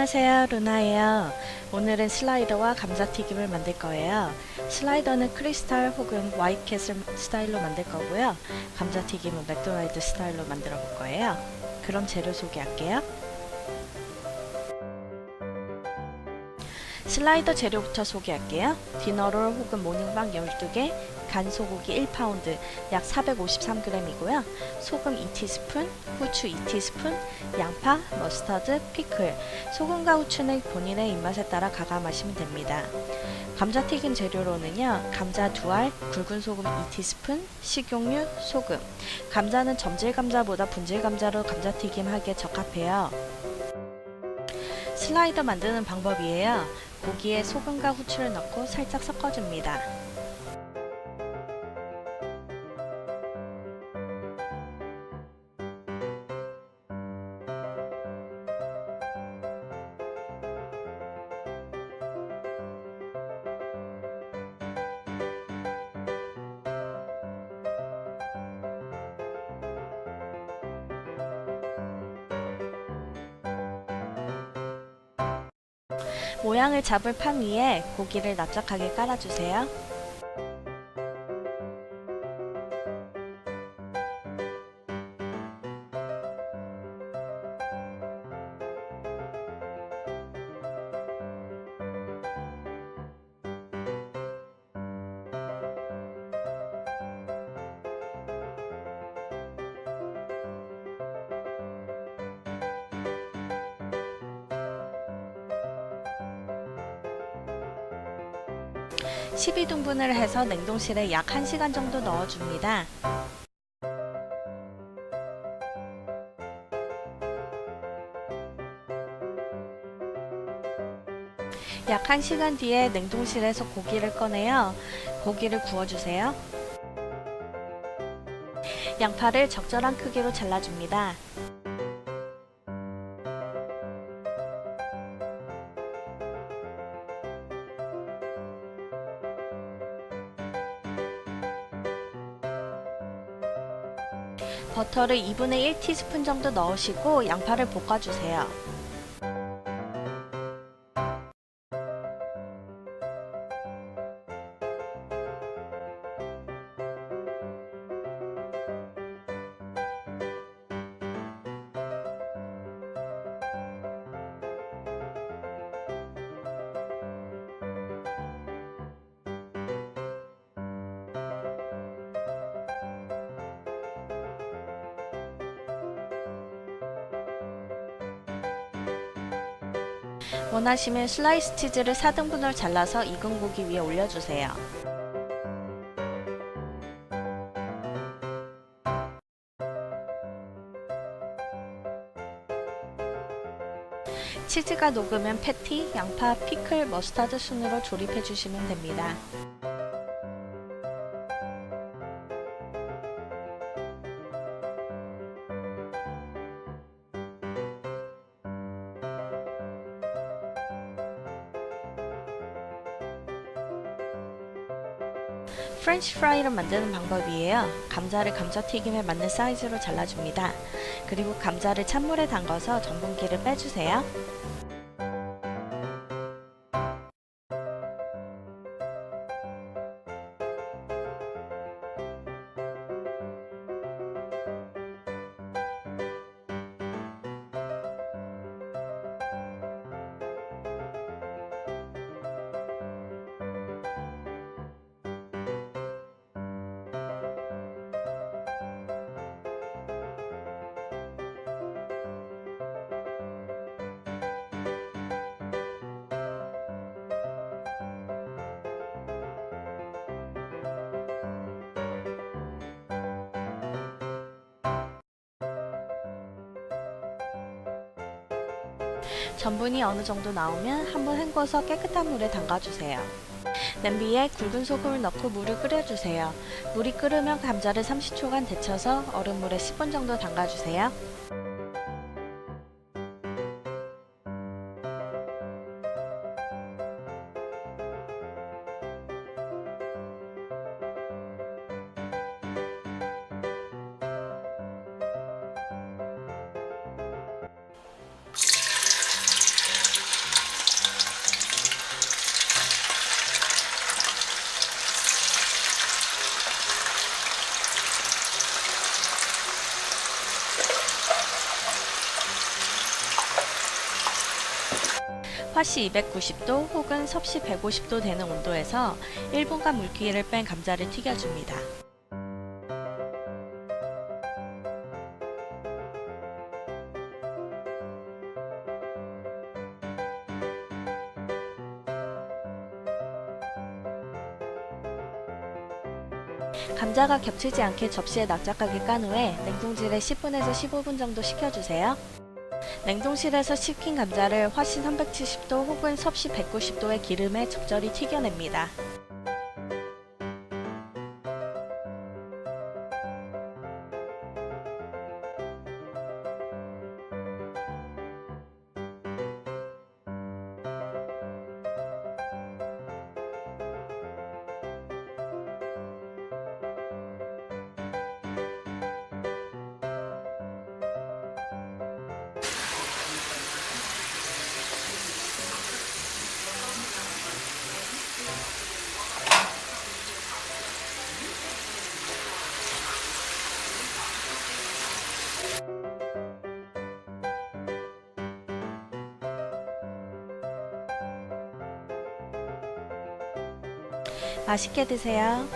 안녕하세요, 루나예요. 오늘은 슬라이더와 감자튀김을 만들 거예요. 슬라이더는 크리스탈 혹은 화이트캐슬 스타일로 만들 거고요. 감자튀김은 맥도날드 스타일로 만들어 볼 거예요. 그럼 재료 소개할게요. 슬라이더 재료부터 소개할게요. 디너롤 혹은 모닝빵 12개, 간 소고기 1파운드, 약 453g이고요. 소금 2티스푼, 후추 2티스푼, 양파, 머스터드, 피클. 소금과 후추는 본인의 입맛에 따라 가감하시면 됩니다. 감자튀김 재료로는요, 감자 2알, 굵은 소금 2티스푼, 식용유, 소금. 감자는 점질 감자보다 분질 감자로 감자튀김 하기에 적합해요. 슬라이더 만드는 방법이에요. 고기에 소금과 후추를 넣고 살짝 섞어줍니다. 모양을 잡을 판 위에 고기를 납작하게 깔아주세요. (12등분을) 해서 냉동실에 약 1시간 정도 넣어줍니다. 약 1시간 뒤에 냉동실에서 고기를 꺼내요. 고기를 구워주세요. 양파를 적절한 크기로 잘라줍니다. 버터를 2분의 1티스푼 정도 넣으시고 양파를 볶아주세요. 원하시면 슬라이스 치즈를 4등분으로 잘라서 익은 고기 위에 올려주세요. 치즈가 녹으면 패티, 양파, 피클, 머스타드 순으로 조립해 주시면 됩니다. 프렌치 프라이를 만드는 방법이에요. 감자를 감자튀김에 맞는 사이즈로 잘라줍니다. 그리고 감자를 찬물에 담가서 전분기를 빼주세요. 전분이 어느 정도 나오면 한번 헹궈서 깨끗한 물에 담가주세요. 냄비에 굵은 소금을 넣고 물을 끓여주세요. 물이 끓으면 감자를 30초간 데쳐서 얼음물에 10분 정도 담가주세요. 화씨 290도 혹은 섭씨 150도 되는 온도에서 1분간 물기를 뺀 감자를 튀겨줍니다. 감자가 겹치지 않게 접시에 납작하게 깐 후에 냉동실에 10분에서 15분 정도 식혀주세요. 냉동실에서 식힌 감자를 화씨 370도 혹은 섭씨 190도의 기름에 적절히 튀겨냅니다. 맛있게 드세요.